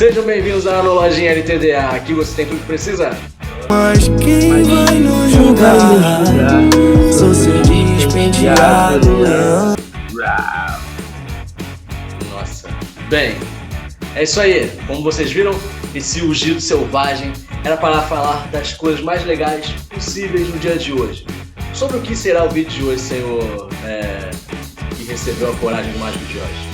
Sejam bem-vindos à Lojinha LTDA, aqui você tem tudo que precisa. Mas quem vai nos julgar? Sou seu despenteado. Nossa, bem, é isso aí. Como vocês viram, esse rugido selvagem era para falar das coisas mais legais possíveis no dia de hoje. Sobre o que será o vídeo de hoje, senhor que recebeu a coragem mágica de hoje?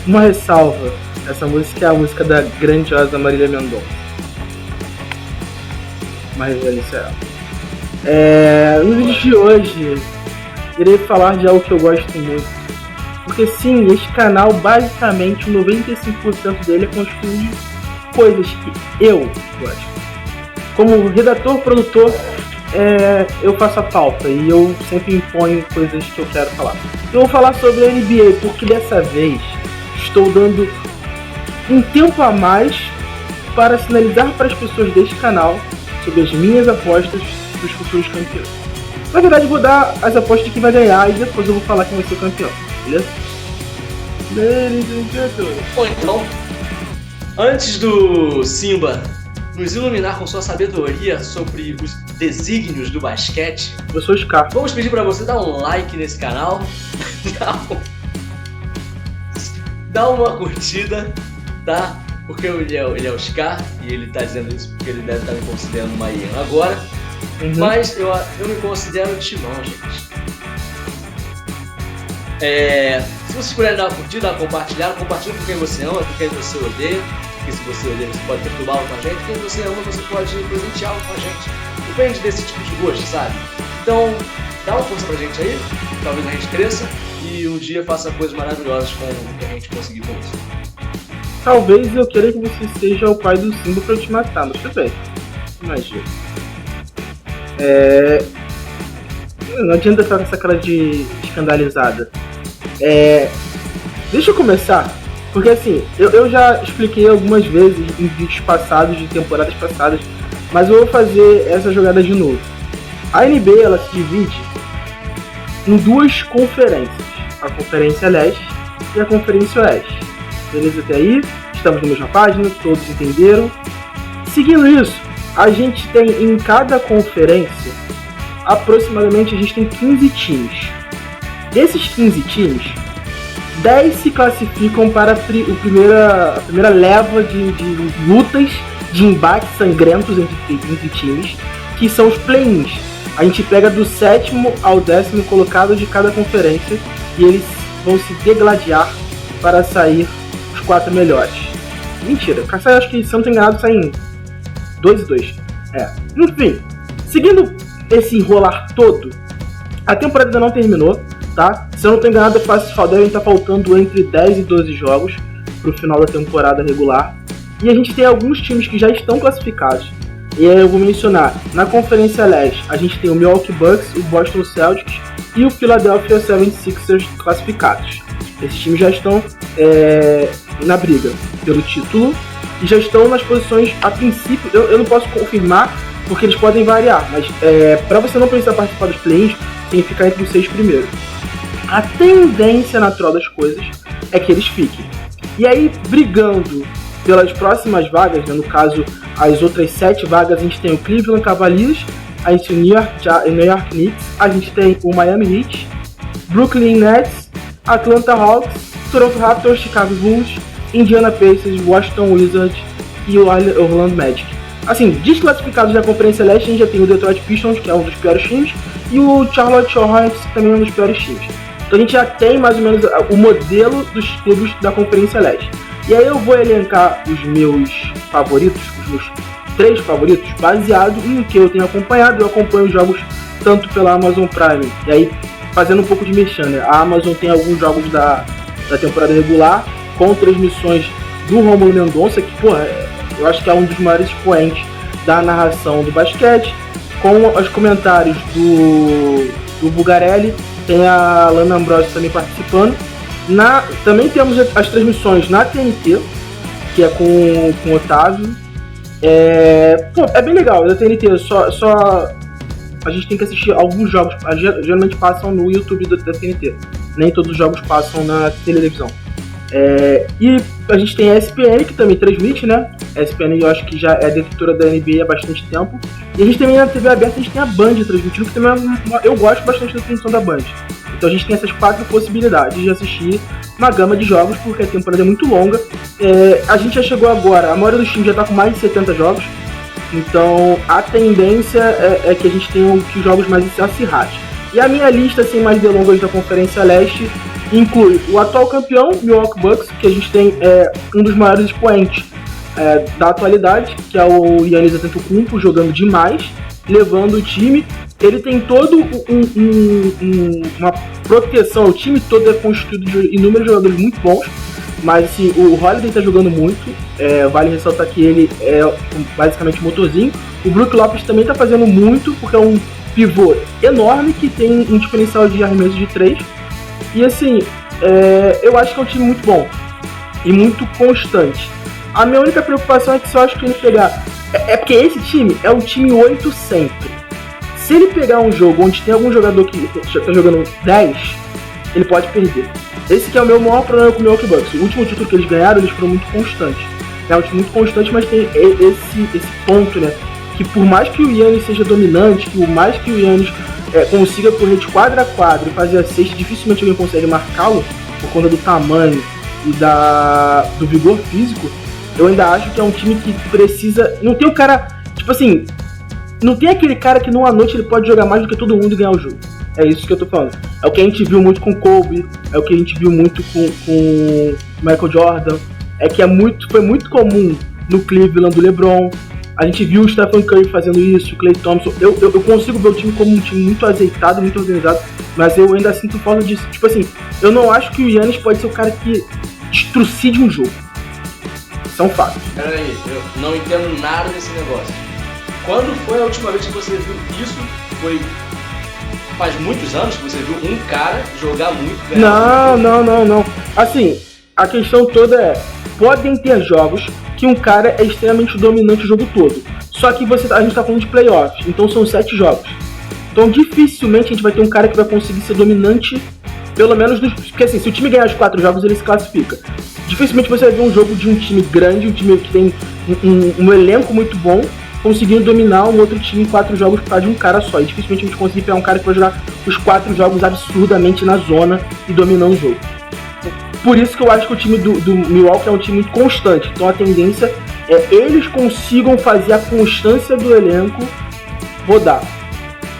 Uma ressalva, essa música é a música da grandiosa Marília Mendonça. Mas é isso aí. No vídeo de hoje, irei falar de algo que eu gosto muito. Porque sim, este canal, basicamente, 95% dele é construído de coisas que eu gosto. Como redator, produtor, eu faço a pauta e eu sempre imponho coisas que eu quero falar. Eu vou falar sobre a NBA porque dessa vez estou dando um tempo a mais para sinalizar para as pessoas deste canal sobre as minhas apostas dos futuros campeões. Na verdade, eu vou dar as apostas de quem vai ganhar e depois eu vou falar quem vai ser o campeão, beleza? Bom, então, antes do Simba nos iluminar com sua sabedoria sobre os desígnios do basquete, Eu sou o Scar. vamos pedir para você dar um like nesse canal, dá uma curtida, tá? Porque ele é o Scar e ele tá dizendo isso porque ele deve estar me considerando uma hiena agora. Mas eu me considero Timão, gente. Se vocês puderem dar uma curtida, compartilhar, compartilha com quem você ama, com quem você odeia. Porque se você odeia, você pode perturbá-lo com a gente. Quem você ama, você pode presenteá-lo com a gente. Depende desse tipo de gosto, sabe? Então, dá uma força pra gente aí. Talvez a gente cresça e um dia faça coisas maravilhosas com o que a gente conseguir com isso. Talvez eu queira que você seja o pai do Simba pra eu te matar, mas tudo bem. Imagina. Não adianta ficar com essa cara de escandalizada. Deixa eu começar, porque assim, eu já expliquei algumas vezes em vídeos passados, de temporadas passadas, mas eu vou fazer essa jogada de novo. A NBA, ela se divide em duas conferências, a Conferência Leste e a Conferência Oeste. Beleza até aí? Estamos na mesma página, todos entenderam. Seguindo isso, a gente tem em cada conferência, aproximadamente a gente tem 15 times. Desses 15 times, 10 se classificam para a primeira leva de lutas, de embates sangrentos entre times, que são os play-ins. A gente pega do 7º ao 10º colocado de cada conferência e eles vão se degladiar para sair os 4 melhores. Mentira, acho que se eu não tô enganado saem 2-2. Enfim, seguindo esse enrolar todo, a temporada ainda não terminou, tá? Se eu não tô enganado, devem estar faltando entre 10 e 12 jogos pro final da temporada regular. E a gente tem alguns times que já estão classificados. E aí eu vou mencionar, na Conferência Leste, a gente tem o Milwaukee Bucks, o Boston Celtics e o Philadelphia 76ers classificados. Esses times já estão na briga pelo título e já estão nas posições, a princípio, eu não posso confirmar porque eles podem variar, mas para você não precisar participar dos play-ins, tem que ficar entre os 6 primeiros. A tendência natural das coisas é que eles fiquem. E aí, brigando pelas próximas vagas, né, no caso, as outras 7 vagas, a gente tem o Cleveland Cavaliers, a gente tem o New York Knicks, a gente tem o Miami Heat, Brooklyn Nets, Atlanta Hawks, Toronto Raptors, Chicago Bulls, Indiana Pacers, Washington Wizards e o Orlando Magic. Assim, desclassificados da Conferência Leste, a gente já tem o Detroit Pistons, que é um dos piores times, e o Charlotte Hornets, que também é um dos piores times. Então a gente já tem mais ou menos o modelo dos clubes da Conferência Leste. E aí eu vou elencar os meus favoritos, os meus 3 favoritos, baseado em que eu tenho acompanhado. Eu acompanho jogos tanto pela Amazon Prime, e aí fazendo um pouco de mexer, né? A Amazon tem alguns jogos da temporada regular, com transmissões do Rômulo Mendonça, que, eu acho que é um dos maiores expoentes da narração do basquete, com os comentários do Bugarelli, tem a Lana Ambrosio também participando. Também temos as transmissões na TNT, que é com o Otávio. É bem legal, da TNT, só a gente tem que assistir alguns jogos, geralmente passam no YouTube da TNT, nem todos os jogos passam na televisão. E a gente tem a ESPN, que também transmite, né? A ESPN eu acho que já é detentora da NBA há bastante tempo. E a gente também na TV aberta, a gente tem a Band transmitindo, que também eu gosto bastante da transmissão da Band. Então a gente tem essas 4 possibilidades de assistir uma gama de jogos, porque a temporada é muito longa. A gente já chegou agora, a maioria dos times já está com mais de 70 jogos. Então a tendência é que a gente tenha os jogos mais acirrados. E a minha lista, sem mais delongas, da Conferência Leste inclui o atual campeão, Milwaukee Bucks, que a gente tem um dos maiores expoentes da atualidade, que é o Giannis Antetokounmpo, jogando demais, levando o time. Ele tem todo uma proteção, o time todo é constituído de inúmeros jogadores muito bons, mas assim, o Holiday está jogando muito, vale ressaltar que ele é basicamente um motorzinho. O Brook Lopes também está fazendo muito, porque é um pivô enorme que tem um diferencial de arremesso de 3. E assim, eu acho que é um time muito bom e muito constante. A minha única preocupação é que se eu acho que ele pegar... porque esse time é um time 8 sempre. Se ele pegar um jogo onde tem algum jogador que está jogando 10, ele pode perder. Esse que é o meu maior problema com o Milwaukee Bucks. O último título que eles ganharam, eles foram muito constantes. É um time muito constante, mas tem esse ponto, né? Que por mais que o Giannis seja dominante, que por mais que o Giannis consiga correr de quadra a quadra e fazer a cesta, dificilmente alguém consegue marcá-lo por conta do tamanho e do vigor físico. Eu ainda acho que é um time que precisa... Não tem o cara... Tipo assim... Não tem aquele cara que numa noite ele pode jogar mais do que todo mundo e ganhar o jogo. É isso que eu tô falando. É o que a gente viu muito com Kobe, é o que a gente viu muito com Michael Jordan. Foi muito comum no Cleveland do LeBron. A gente viu o Stephen Curry fazendo isso, o Klay Thompson. Eu consigo ver o time como um time muito azeitado, muito organizado, mas eu ainda sinto falta disso. Tipo assim, eu não acho que o Giannis pode ser o cara que destrucide um jogo. São fatos. Peraí, eu não entendo nada desse negócio. Quando foi a última vez que você viu isso? Foi faz muitos anos que você viu um cara jogar muito? Não. Assim, a questão toda podem ter jogos que um cara é extremamente dominante o jogo todo. Só que a gente tá falando de playoffs, então são 7 jogos. Então dificilmente a gente vai ter um cara que vai conseguir ser dominante, pelo menos porque assim, se o time ganhar os 4 jogos, ele se classifica. Dificilmente você vai ver um jogo de um time grande, um time que tem um elenco muito bom, conseguindo dominar um outro time em 4 jogos por causa de um cara só. E dificilmente a gente conseguir pegar um cara que vai jogar os 4 jogos absurdamente na zona e dominando o jogo. Por isso que eu acho que o time do Milwaukee é um time muito constante. Então a tendência é eles consigam fazer a constância do elenco rodar.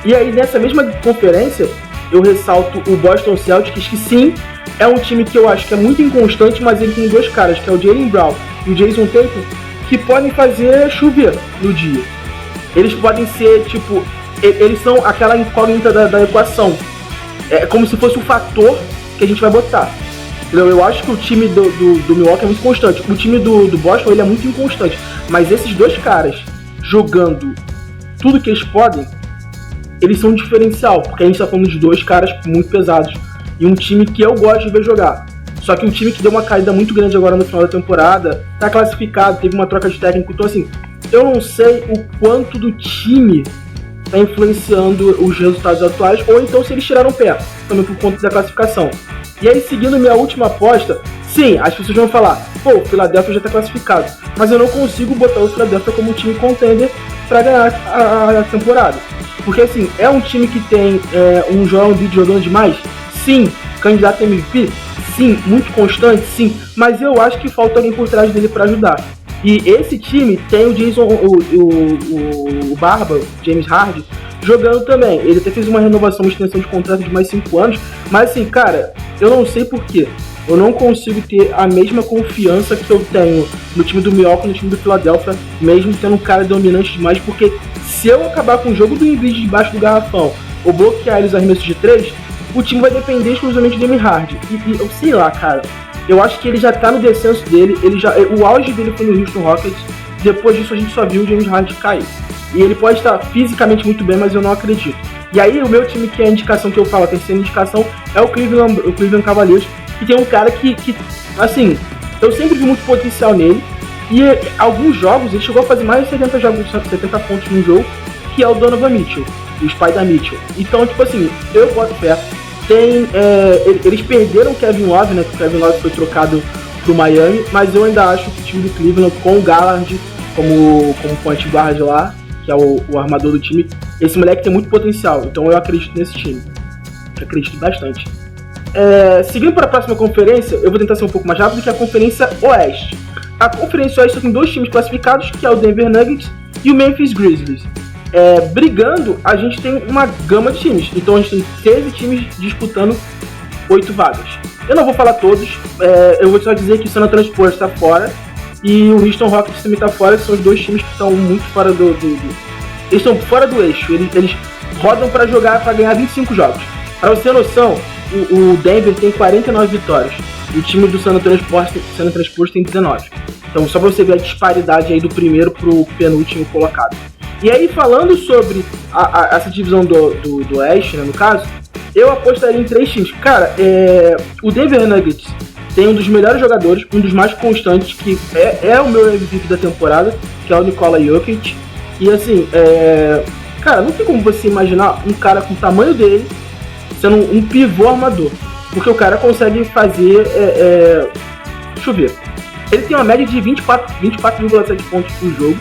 E aí nessa mesma conferência eu ressalto o Boston Celtics, que sim, é um time que eu acho que é muito inconstante, mas ele tem 2 caras, que é o Jaylen Brown e o Jason Tatum, que podem fazer chover no dia. Eles podem ser, tipo, eles são aquela incógnita da equação. É como se fosse um fator que a gente vai botar. Eu acho que o time do Milwaukee é muito constante. O time do Boston, ele é muito inconstante. Mas esses 2 caras jogando tudo que eles podem, eles são um diferencial. Porque a gente tá falando de 2 caras muito pesados. E um time que eu gosto de ver jogar. Só que um time que deu uma caída muito grande agora no final da temporada, tá classificado, teve uma troca de técnico. Então assim, eu não sei o quanto do time tá influenciando os resultados atuais, ou então se eles tiraram o pé, também por conta da classificação. E aí, seguindo minha última aposta, sim, as pessoas vão falar, pô, o Philadelphia já tá classificado, mas eu não consigo botar o Philadelphia como um time contender para ganhar a temporada. Porque assim, é um time que tem um Joel Embiid jogando demais? Sim. Candidato a MVP? Sim. Muito constante? Sim. Mas eu acho que falta alguém por trás dele para ajudar. E esse time tem o Jason, o Barba, James Harden, jogando também. Ele até fez uma renovação, uma extensão de contrato de mais 5 anos. Mas assim, cara, eu não sei porquê. Eu não consigo ter a mesma confiança que eu tenho no time do Milwaukee, no time do Philadelphia, mesmo tendo um cara dominante demais, porque se eu acabar com o jogo do Embiid debaixo do garrafão ou bloquear eles arremessos de 3, o time vai depender exclusivamente de James Harden. E eu sei lá, cara, eu acho que ele já tá no descenso dele, o auge dele foi no Houston Rockets, depois disso a gente só viu o James Harden cair. E ele pode estar fisicamente muito bem, mas eu não acredito. E aí o meu time, que é a indicação que eu falo, a terceira indicação, é o Cleveland Cavaliers, que tem um cara que, assim, eu sempre vi muito potencial nele, e alguns jogos, ele chegou a fazer mais de 70 pontos no jogo, que é o Donovan Mitchell, o Spider Mitchell. Então, tipo assim, eu boto fé. Eles perderam o Kevin Love, né, que o Kevin Love foi trocado pro Miami, mas eu ainda acho que o time do Cleveland, com o Garland como point guard lá, que é o armador do time, esse moleque tem muito potencial, então eu acredito nesse time. Acredito bastante. Seguindo para a próxima conferência, eu vou tentar ser um pouco mais rápido, que é a Conferência Oeste. A Conferência Oeste tem 2 times classificados, que é o Denver Nuggets e o Memphis Grizzlies. Brigando, a gente tem uma gama de times, então a gente tem 13 times disputando 8 vagas. Eu não vou falar todos, eu vou só dizer que o San Antonio Spurs está fora e o Houston Rockets também está fora, que são os 2 times que estão muito fora eles estão fora do eixo, eles rodam para jogar, para ganhar 25 jogos. Para você ter noção, o Denver tem 49 vitórias e o time do San Antonio Spurs tem 19. Então só para você ver a disparidade aí do primeiro pro penúltimo colocado. E aí, falando sobre essa divisão do Oeste, né, no caso, eu apostaria em 3 times. Cara, o Denver Nuggets tem um dos melhores jogadores, um dos mais constantes, que é o meu MVP da temporada, que é o Nikola Jokic. E assim, cara, não tem como você imaginar um cara com o tamanho dele sendo um pivô armador. Porque o cara consegue fazer chover. Ele tem uma média de 24,7 pontos por jogo.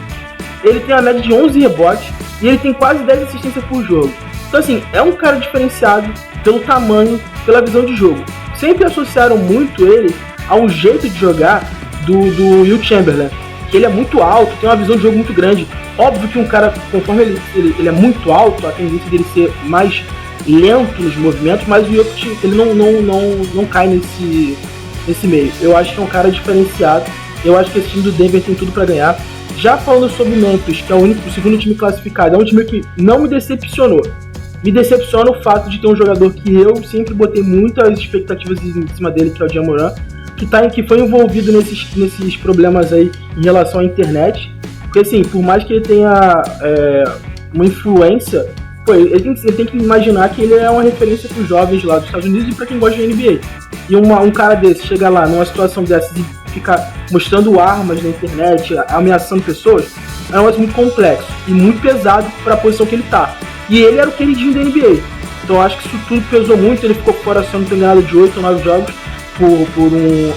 Ele tem uma média de 11 rebotes e ele tem quase 10 assistências por jogo. Então assim, é um cara diferenciado pelo tamanho, pela visão de jogo. Sempre associaram muito ele a um jeito de jogar do Will Chamberlain, que ele é muito alto, tem uma visão de jogo muito grande. Óbvio que um cara, conforme ele é muito alto, a tendência dele ser mais lento nos movimentos, mas o Jokic, ele não cai nesse meio. Eu acho que é um cara diferenciado. Eu acho que esse time do Denver tem tudo para ganhar. Já falando sobre o Memphis, que é o segundo time classificado, é um time que não me decepcionou. Me decepciona o fato de ter um jogador que eu sempre botei muitas expectativas em cima dele, que é o Ja Morant, que foi envolvido nesses problemas aí em relação à internet. Porque assim, por mais que ele tenha uma influência, ele tem que imaginar que ele é uma referência para os jovens lá dos Estados Unidos e para quem gosta de NBA. E um cara desse chega lá numa situação dessa de ficar mostrando armas na internet, ameaçando pessoas, é um negócio muito complexo e muito pesado para a posição que ele tá. E ele era o queridinho da NBA. Então eu acho que isso tudo pesou muito. Ele ficou fora, se não tem nada, de 8 ou 9 jogos por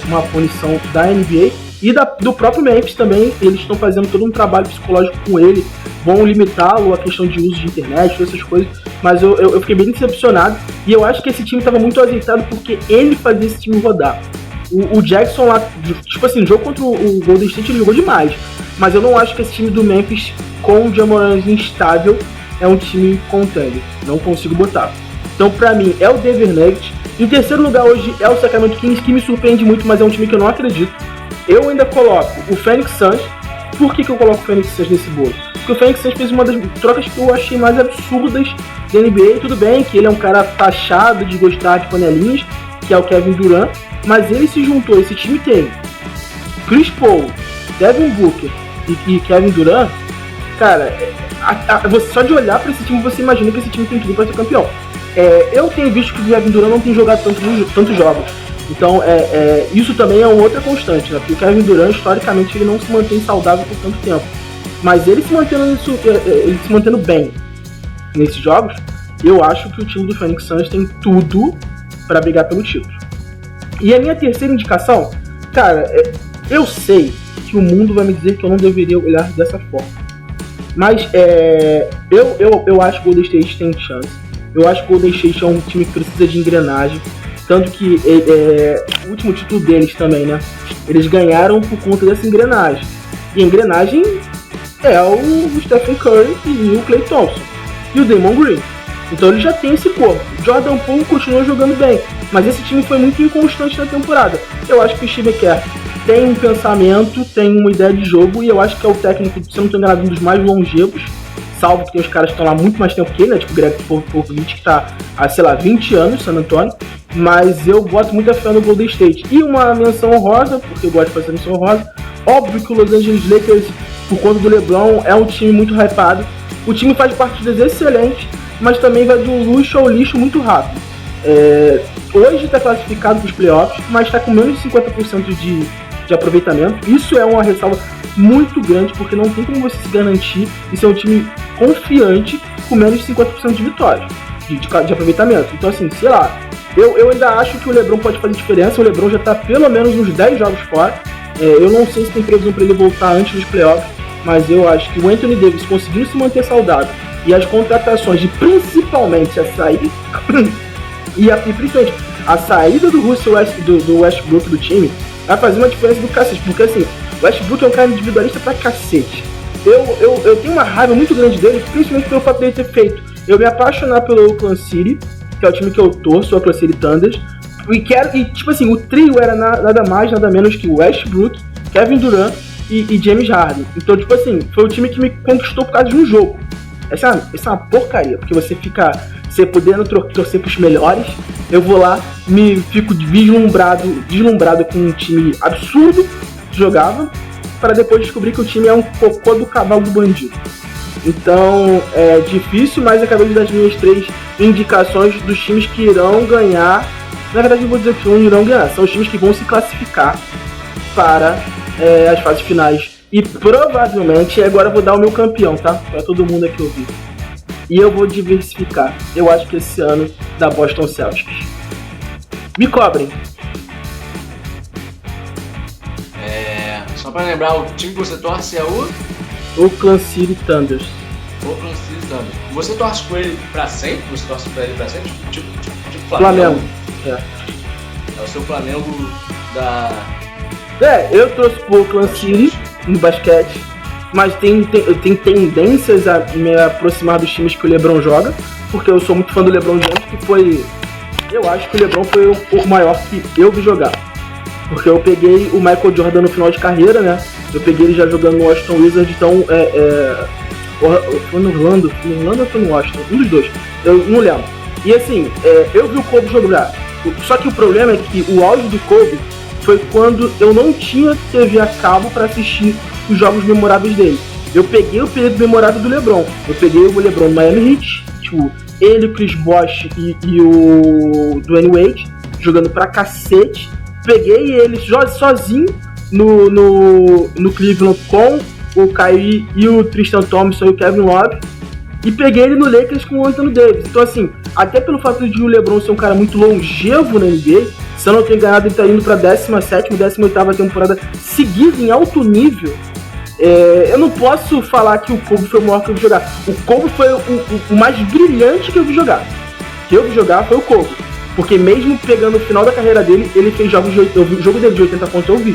uma punição da NBA. E do próprio Memphis também, eles estão fazendo todo um trabalho psicológico com ele, vão limitá-lo a questão de uso de internet, essas coisas, mas eu fiquei bem decepcionado, e eu acho que esse time estava muito azeitado porque ele fazia esse time rodar. O Jackson lá, tipo assim, no jogo contra o Golden State ele jogou demais, mas eu não acho que esse time do Memphis, com o Ja Morant instável, é um time contender, não consigo botar. Então pra mim é o Denver Nuggets. Em terceiro lugar hoje é o Sacramento Kings, que me surpreende muito, mas é um time que eu não acredito. Eu ainda coloco o Phoenix Suns. Por que eu coloco o Phoenix Suns nesse bolo? Porque o Phoenix Suns fez uma das trocas que eu achei mais absurdas da NBA. Tudo bem que ele é um cara taxado de gostar de panelinhas, que é o Kevin Durant, mas ele se juntou, esse time tem Chris Paul, Devin Booker e Kevin Durant. Cara, você só de olhar para esse time, você imagina que esse time tem tudo para ser campeão. Eu tenho visto que o Kevin Durant não tem jogado tantos jogos. Então, isso também é uma outra constante, né? Porque o Kevin Durant, historicamente, ele não se mantém saudável por tanto tempo. Mas ele se mantendo bem nesses jogos, eu acho que o time do Phoenix Suns tem tudo para brigar pelo título. E a minha terceira indicação, cara, eu sei que o mundo vai me dizer que eu não deveria olhar dessa forma. Mas eu acho que o Golden State tem chance. Eu acho que o Golden State é um time que precisa de engrenagem. Tanto que o último título deles também, né? Eles ganharam por conta dessa engrenagem. E a engrenagem é o Stephen Curry e o Klay Thompson. E o Draymond Green. Então ele já tem esse corpo. Jordan Poole continua jogando bem. Mas esse time foi muito inconstante na temporada. Eu acho que o Steve Kerr tem um pensamento, tem uma ideia de jogo. E eu acho que é o técnico, se eu não estou enganado, um dos mais longevos. Salvo que tem os caras que estão lá muito mais tempo que ele, né? Tipo o Greg Popovich, que tá há, 20 anos, San Antonio. Mas eu boto muita fé no Golden State. E uma menção honrosa, porque eu gosto de fazer menção honrosa. Óbvio que o Los Angeles Lakers, por conta do LeBron, é um time muito hypado. O time faz partidas excelentes, mas também vai do luxo ao lixo muito rápido. Hoje está classificado para os playoffs, mas está com menos de 50% de aproveitamento. Isso é uma ressalva muito grande, porque não tem como você se garantir e ser um time confiante com menos de 50% de vitórias. de aproveitamento. Então, assim, sei lá, eu ainda acho que o LeBron pode fazer diferença. O LeBron já tá pelo menos uns 10 jogos fora. Eu não sei se tem previsão para ele voltar antes dos playoffs, mas eu acho que o Anthony Davis conseguindo se manter saudável e as contratações de principalmente a saída e principalmente a saída do do Westbrook do time vai fazer uma diferença do cacete, porque assim, o Westbrook é um cara individualista pra cacete. Eu tenho uma raiva muito grande dele, principalmente pelo fato dele ter feito eu me apaixonar pelo Oklahoma City, que é o time que eu torço, o Oklahoma City Thunders, e tipo assim, o trio era nada mais, nada menos que Westbrook, Kevin Durant e James Harden. Então, tipo assim, foi o time que me conquistou por causa de um jogo. Essa é uma porcaria, porque você podendo torcer pros melhores, eu vou lá, fico deslumbrado com um time absurdo que jogava, para depois descobrir que o time é um cocô do cavalo do bandido. Então, é difícil, mas acabei de dar as minhas 3 indicações dos times que irão ganhar. Na verdade, eu vou dizer que não irão ganhar, são os times que vão se classificar para as fases finais. E provavelmente, agora eu vou dar o meu campeão, tá? Para todo mundo aqui ouvir. E eu vou diversificar. Eu acho que esse ano da Boston Celtics. Me cobrem. Só para lembrar, o time que você torce é o Oklahoma City Thunders. Oklahoma City Thunders. Você torce com ele pra sempre? Você torce pra ele pra sempre? Tipo Flamengo. É o seu Flamengo da... eu torço pro Oklahoma City no basquete, mas tem tendências a me aproximar dos times que o LeBron joga, porque eu sou muito fã do LeBron James, que foi... Eu acho que o LeBron foi o maior que eu vi jogar. Porque eu peguei o Michael Jordan no final de carreira, né? Eu peguei ele já jogando no Washington Wizards, então foi no Orlando ou foi no Washington? Um dos dois, eu não lembro. E assim, eu vi o Kobe jogar. Só que o problema é que o auge do Kobe foi quando eu não tinha TV a cabo para assistir os jogos memoráveis dele. Eu peguei o período memorável do LeBron. Eu peguei o LeBron no Miami Heat, tipo, ele, o Chris Bosh e o Dwayne Wade jogando pra cacete. Peguei ele sozinho no Cleveland com o Kyrie e o Tristan Thompson e o Kevin Love, e peguei ele no Lakers com o Anthony Davis. Então assim, até pelo fato de o LeBron ser um cara muito longevo na NBA, se eu não tenho enganado, ele tá indo pra 17ª, 18ª temporada seguida em alto nível, eu não posso falar que o Kobe foi o maior que eu vi jogar. O Kobe foi o mais brilhante que eu vi jogar. Que eu vi jogar foi o Kobe. Porque mesmo pegando o final da carreira dele, ele fez jogos o jogo dele de 80 pontos eu vi.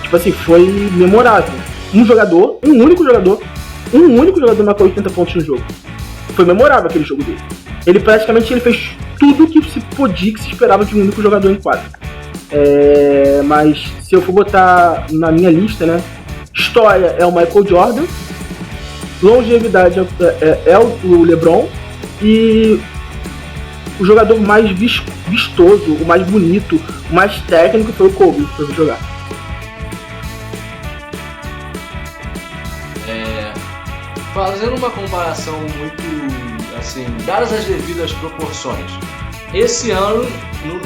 Tipo assim, foi memorável. Um único jogador marcou 80 pontos no jogo. Foi memorável aquele jogo dele. Ele fez tudo que se podia, que se esperava de um único jogador em quadra. Mas se eu for botar na minha lista, né? História é o Michael Jordan. Longevidade é o LeBron. E o jogador mais vistoso, o mais bonito, o mais técnico foi o Kobe pra jogar. Fazendo uma comparação muito, assim, dadas as devidas proporções, esse ano,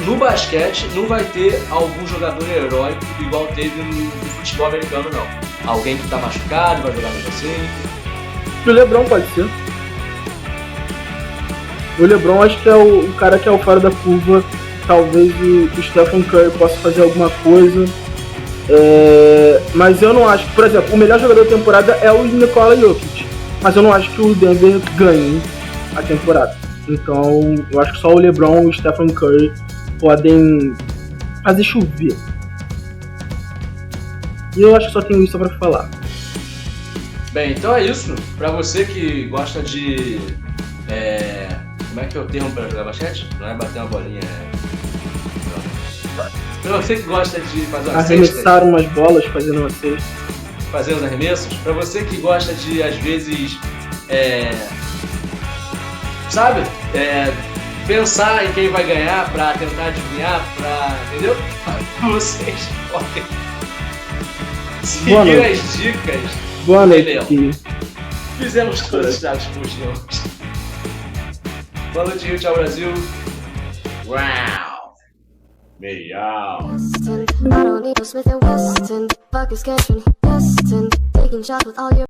no basquete, não vai ter algum jogador heróico igual teve no futebol americano, não. Alguém que tá machucado, vai jogar mesmo assim. O LeBron pode ser. O LeBron acho que é o cara que é o fora da curva. Talvez o Stephen Curry possa fazer alguma coisa. Mas eu não acho que, por exemplo, o melhor jogador da temporada é o Nikola Jokic. Mas eu não acho que o Denver ganhe a temporada. Então eu acho que só o LeBron e o Stephen Curry podem fazer chover. E eu acho que só tenho isso pra falar. Bem, então é isso. Pra você que gosta de... Como é que é o termo para jogar basquete? Não é bater uma bolinha. Pra você que gosta de fazer uma arremessar umas bolas fazendo uma cesta. Fazer os arremessos. Pra você que gosta de, às vezes, pensar em quem vai ganhar pra tentar adivinhar, entendeu? Vocês podem seguir as dicas. Boa noite. Fizemos todos os dados que fugimos. Boa noite, Rio. Tchau, Brasil. Uau! Meiau! I don't need no Smith & Wesson. Fuck is catching. Taking shots with all your